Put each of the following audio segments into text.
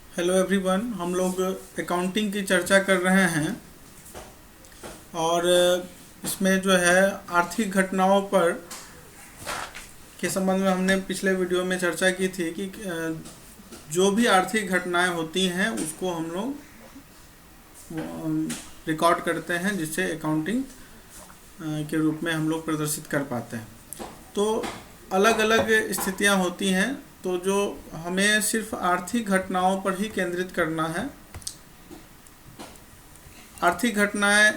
Hello everyone, हम लोग accounting की चर्चा कर रहे हैं और इसमें जो है आर्थिक घटनाओं पर के संबंध में हमने पिछले वीडियो में चर्चा की थी कि जो भी आर्थिक घटनाएं होती हैं उसको हम लोग रिकॉर्ड करते हैं, जिससे अकाउंटिंग के रूप में हम लोग प्रदर्शित कर पाते हैं। तो अलग अलग स्थितियां होती हैं, तो जो हमें सिर्फ आर्थिक घटनाओं पर ही केंद्रित करना है। आर्थिक घटनाएं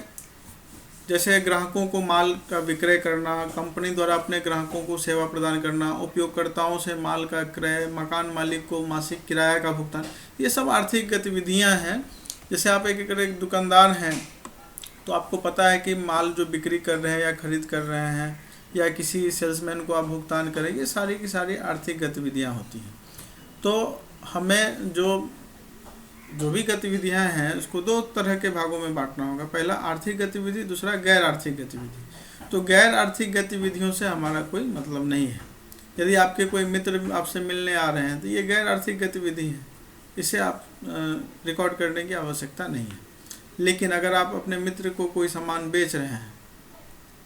जैसे ग्राहकों को माल का विक्रय करना, कंपनी द्वारा अपने ग्राहकों को सेवा प्रदान करना, उपयोगकर्ताओं से माल का क्रय, मकान मालिक को मासिक किराया का भुगतान, ये सब आर्थिक गतिविधियां हैं। जैसे आप एक दुकानदार हैं तो आपको पता है कि माल जो बिक्री कर रहे हैं या खरीद कर रहे हैं या किसी सेल्समैन को आप भुगतान करें, ये सारी की सारी आर्थिक गतिविधियां होती हैं। तो हमें जो भी गतिविधियां हैं उसको दो तरह के भागों में बांटना होगा। पहला आर्थिक गतिविधि, दूसरा गैर आर्थिक गतिविधि। तो गैर आर्थिक गतिविधियों से हमारा कोई मतलब नहीं है। यदि आपके कोई मित्र आपसे मिलने आ रहे हैं तो ये गैर आर्थिक गतिविधि है, इसे आप रिकॉर्ड करने की आवश्यकता नहीं है। लेकिन अगर आप अपने मित्र को कोई सामान बेच रहे हैं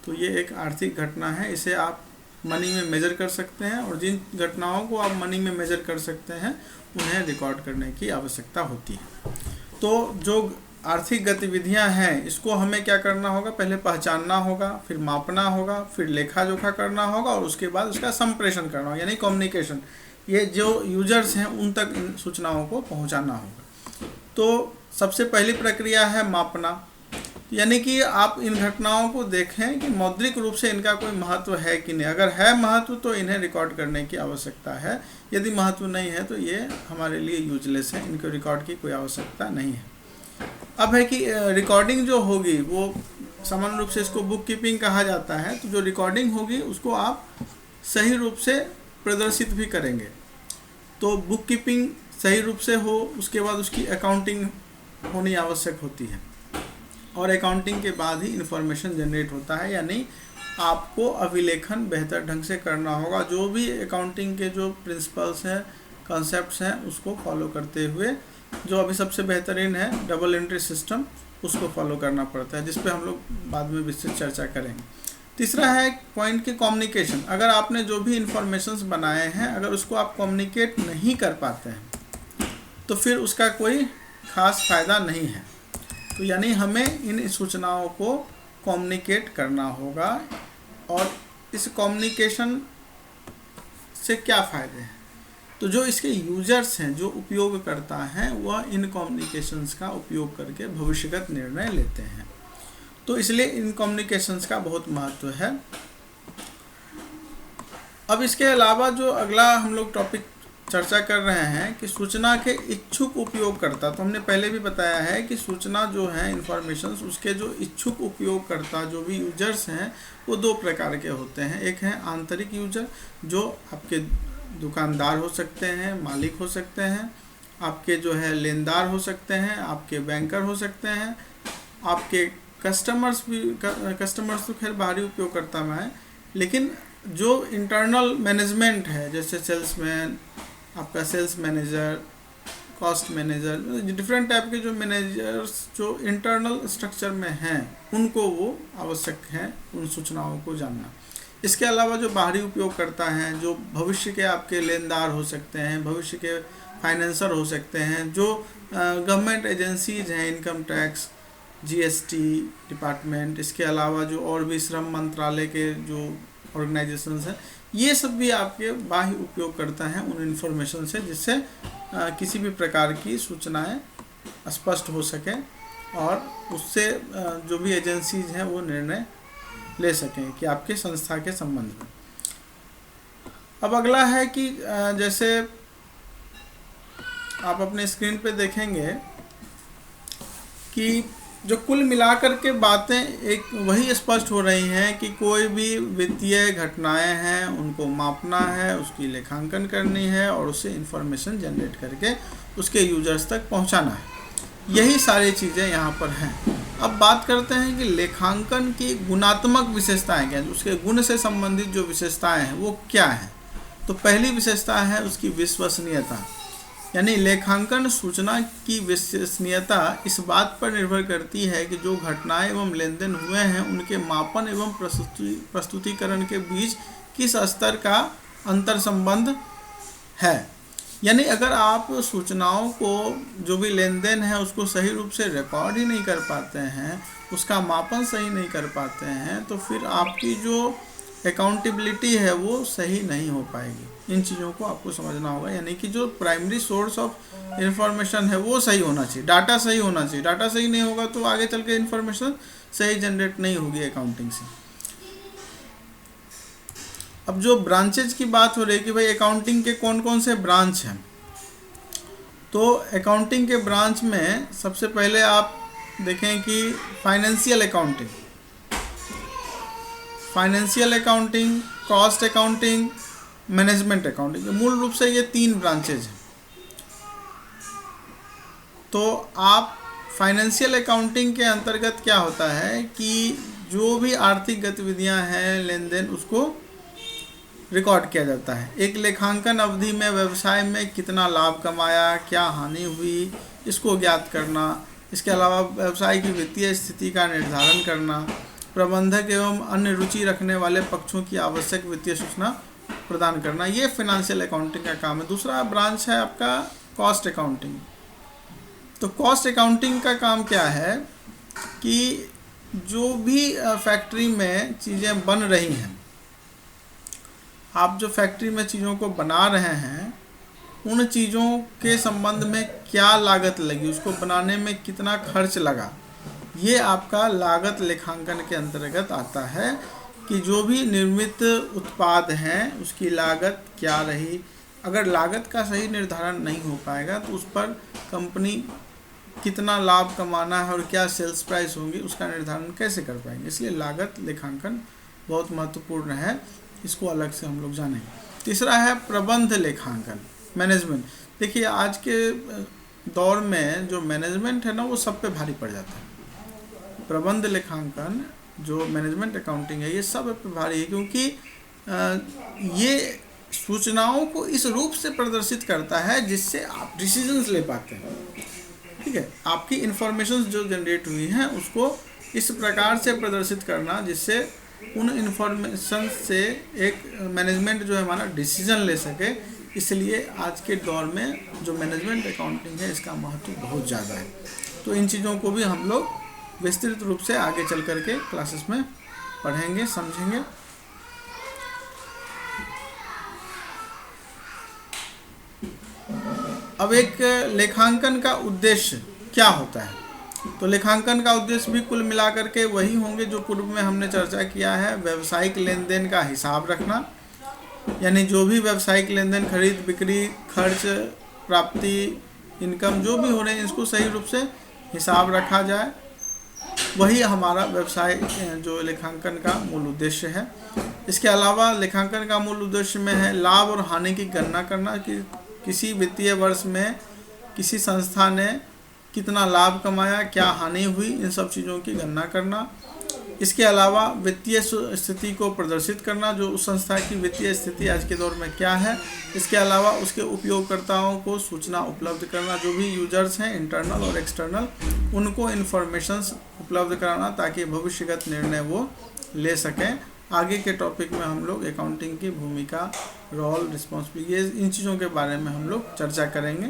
तो ये एक आर्थिक घटना है, इसे आप मनी में मेजर कर सकते हैं, और जिन घटनाओं को आप मनी में मेजर कर सकते हैं उन्हें रिकॉर्ड करने की आवश्यकता होती है। तो जो आर्थिक गतिविधियां हैं इसको हमें क्या करना होगा, पहले पहचानना होगा, फिर मापना होगा, फिर लेखा जोखा करना होगा, और उसके बाद उसका संप्रेषण करना होगा, यानी कम्युनिकेशन। ये जो यूजर्स हैं उन तक इन सूचनाओं को पहुंचाना होगा। तो सबसे पहली प्रक्रिया है मापना, यानी कि आप इन घटनाओं को देखें कि मौद्रिक रूप से इनका कोई महत्व है कि नहीं। अगर है महत्व तो इन्हें रिकॉर्ड करने की आवश्यकता है, यदि महत्व नहीं है तो ये हमारे लिए यूजलेस है, इनको रिकॉर्ड की कोई आवश्यकता नहीं है। अब है कि रिकॉर्डिंग जो होगी वो सामान्य रूप से इसको बुक कीपिंग कहा जाता है। तो जो रिकॉर्डिंग होगी उसको आप सही रूप से प्रदर्शित भी करेंगे। तो बुक कीपिंग सही रूप से हो, उसके बाद उसकी अकाउंटिंग होनी आवश्यक होती है, और अकाउंटिंग के बाद ही इंफॉर्मेशन जनरेट होता है। यानी आपको अभिलेखन बेहतर ढंग से करना होगा। जो भी अकाउंटिंग के जो प्रिंसिपल्स हैं, कॉन्सेप्ट्स हैं, उसको फॉलो करते हुए, जो अभी सबसे बेहतरीन है डबल एंट्री सिस्टम, उसको फॉलो करना पड़ता है, जिस पे हम लोग बाद में विस्तृत चर्चा करेंगे। तीसरा है पॉइंट की कम्युनिकेशन। अगर आपने जो भी इंफॉर्मेशंस बनाए हैं, अगर उसको आप कम्युनिकेट नहीं कर पाते हैं तो फिर उसका कोई खास फ़ायदा नहीं है। तो यानी हमें इन सूचनाओं को कम्युनिकेट करना होगा, और इस कम्युनिकेशन से क्या फ़ायदे हैं। तो जो इसके यूजर्स हैं, जो उपयोगकर्ता हैं, वह इन कम्युनिकेशंस का उपयोग करके भविष्यगत निर्णय लेते हैं। तो इसलिए इन कम्युनिकेशंस का बहुत महत्व है। अब इसके अलावा जो अगला हम लोग टॉपिक चर्चा कर रहे हैं कि सूचना के इच्छुक उपयोगकर्ता। तो हमने पहले भी बताया है कि सूचना जो है इन्फॉर्मेशन, उसके जो इच्छुक उपयोगकर्ता, जो भी यूजर्स हैं, वो दो प्रकार के होते हैं। एक है आंतरिक यूजर, जो आपके दुकानदार हो सकते हैं, मालिक हो सकते हैं, आपके जो है लेनदार हो सकते हैं, आपके बैंकर हो सकते हैं, आपके कस्टमर्स तो खैर बाहरी उपयोगकर्ता में है। लेकिन जो इंटरनल मैनेजमेंट है, जैसे सेल्समैन, आपका sales manager, cost manager, different type के जो मैनेजर्स जो इंटरनल स्ट्रक्चर में हैं, उनको वो आवश्यक है उन सूचनाओं को जानना। इसके अलावा जो बाहरी उपयोगकर्ता हैं, जो भविष्य के आपके लेनदार हो सकते हैं, भविष्य के फाइनेंसर हो सकते हैं, जो गवर्नमेंट एजेंसीज हैं, इनकम टैक्स, जीएसटी डिपार्टमेंट, इसके अलावा जो और भी श्रम मंत्रालय के जो ऑर्गेनाइजेशंस हैं, ये सब भी आपके बाह्य उपयोगकर्ता हैं उन इन्फॉर्मेशन से, जिससे किसी भी प्रकार की सूचनाएं स्पष्ट हो सकें, और उससे जो भी एजेंसीज हैं वो निर्णय ले सकें कि आपके संस्था के संबंध में। अब अगला है कि जैसे आप अपने स्क्रीन पे देखेंगे कि जो कुल मिलाकर के बातें एक वही स्पष्ट हो रही हैं कि कोई भी वित्तीय घटनाएं हैं उनको मापना है, उसकी लेखांकन करनी है, और उससे इंफॉर्मेशन जनरेट करके उसके यूजर्स तक पहुंचाना है। यही सारी चीज़ें यहाँ पर हैं। अब बात करते हैं कि लेखांकन की गुणात्मक विशेषताएं क्या हैं, उसके गुण से संबंधित जो विशेषताएं हैं वो क्या हैं। तो पहली विशेषता है उसकी विश्वसनीयता। यानी लेखांकन सूचना की विश्वसनीयता इस बात पर निर्भर करती है कि जो घटनाएं एवं लेन देन हुए हैं उनके मापन एवं प्रस्तुतिकरण के बीच किस स्तर का अंतर संबंध है। यानी अगर आप सूचनाओं को, जो भी लेन देन है, उसको सही रूप से रिकॉर्ड ही नहीं कर पाते हैं, उसका मापन सही नहीं कर पाते हैं, तो फिर आपकी जो अकाउंटेबिलिटी है वो सही नहीं हो पाएगी। इन चीज़ों को आपको समझना होगा। यानी कि जो प्राइमरी सोर्स ऑफ इंफॉर्मेशन है वो सही होना चाहिए, डाटा सही होना चाहिए। डाटा सही नहीं होगा तो आगे चल के इंफॉर्मेशन सही जनरेट नहीं होगी अकाउंटिंग से। अब जो ब्रांचेज की बात हो रही है कि भाई अकाउंटिंग के कौन कौन से ब्रांच हैं, तो अकाउंटिंग के ब्रांच में सबसे पहले आप देखें कि financial accounting, cost accounting, management accounting, मूल रूप से ये 3 ब्रांचेज हैं। तो आप फाइनेंशियल अकाउंटिंग के अंतर्गत क्या होता है कि जो भी आर्थिक गतिविधियां हैं, लेन देन, उसको रिकॉर्ड किया जाता है। एक लेखांकन अवधि में व्यवसाय में कितना लाभ कमाया, क्या हानि हुई, इसको ज्ञात करना। इसके अलावा व्यवसाय की वित्तीय स्थिति का निर्धारण करना, प्रबंधक एवं अन्य रुचि रखने वाले पक्षों की आवश्यक वित्तीय सूचना प्रदान करना, ये फाइनेंशियल अकाउंटिंग का काम है। दूसरा ब्रांच है आपका कॉस्ट अकाउंटिंग। तो कॉस्ट अकाउंटिंग का काम क्या है कि जो भी फैक्ट्री में चीज़ें बन रही हैं, आप जो फैक्ट्री में चीज़ों को बना रहे हैं, उन चीज़ों के संबंध में क्या लागत लगी, उसको बनाने में कितना खर्च लगा, ये आपका लागत लेखांकन के अंतर्गत आता है कि जो भी निर्मित उत्पाद हैं उसकी लागत क्या रही। अगर लागत का सही निर्धारण नहीं हो पाएगा तो उस पर कंपनी कितना लाभ कमाना है और क्या सेल्स प्राइस होंगी, उसका निर्धारण कैसे कर पाएंगे। इसलिए लागत लेखांकन बहुत महत्वपूर्ण है, इसको अलग से हम लोग जानेंगे। तीसरा है प्रबंध लेखांकन, मैनेजमेंट। देखिए आज के दौर में जो मैनेजमेंट है ना, वो सब पे भारी पड़ जाता है। प्रबंध लेखांकन, जो मैनेजमेंट अकाउंटिंग है, ये सब पे भारी है, क्योंकि ये सूचनाओं को इस रूप से प्रदर्शित करता है जिससे आप डिसीजंस ले पाते हैं। ठीक है, आपकी इंफॉर्मेशन जो जनरेट हुई हैं उसको इस प्रकार से प्रदर्शित करना जिससे उन इंफॉर्मेशन से एक मैनेजमेंट जो है हमारा डिसीजन ले सके। इसलिए आज के दौर में जो मैनेजमेंट अकाउंटिंग है इसका महत्व बहुत ज़्यादा है। तो इन चीज़ों को भी हम लोग विस्तृत रूप से आगे चल करके क्लासेस में पढ़ेंगे, समझेंगे। अब एक लेखांकन का उद्देश्य क्या होता है, तो लेखांकन का उद्देश्य भी कुल मिलाकर के वही होंगे जो पूर्व में हमने चर्चा किया है। व्यावसायिक लेन देन का हिसाब रखना, यानी जो भी व्यावसायिक लेन देन, खरीद बिक्री, खर्च, प्राप्ति, इनकम जो भी हो रहे हैं, इसको सही रूप से हिसाब रखा जाए, वही हमारा व्यवसाय जो लेखांकन का मूल उद्देश्य है। इसके अलावा लेखांकन का मूल उद्देश्य में है लाभ और हानि की गणना करना कि किसी वित्तीय वर्ष में किसी संस्था ने कितना लाभ कमाया, क्या हानि हुई, इन सब चीज़ों की गणना करना। इसके अलावा वित्तीय स्थिति को प्रदर्शित करना, जो उस संस्था की वित्तीय स्थिति आज के दौर में क्या है। इसके अलावा उसके उपयोगकर्ताओं को सूचना उपलब्ध करना, जो भी यूजर्स हैं इंटरनल और एक्सटर्नल, उनको इन्फॉर्मेशंस उपलब्ध कराना ताकि भविष्यगत निर्णय वो ले सकें। आगे के टॉपिक में हम लोग अकाउंटिंग की भूमिका, रोल, रिस्पॉन्सिबिलिटी, ये इन चीज़ों के बारे में हम लोग चर्चा करेंगे।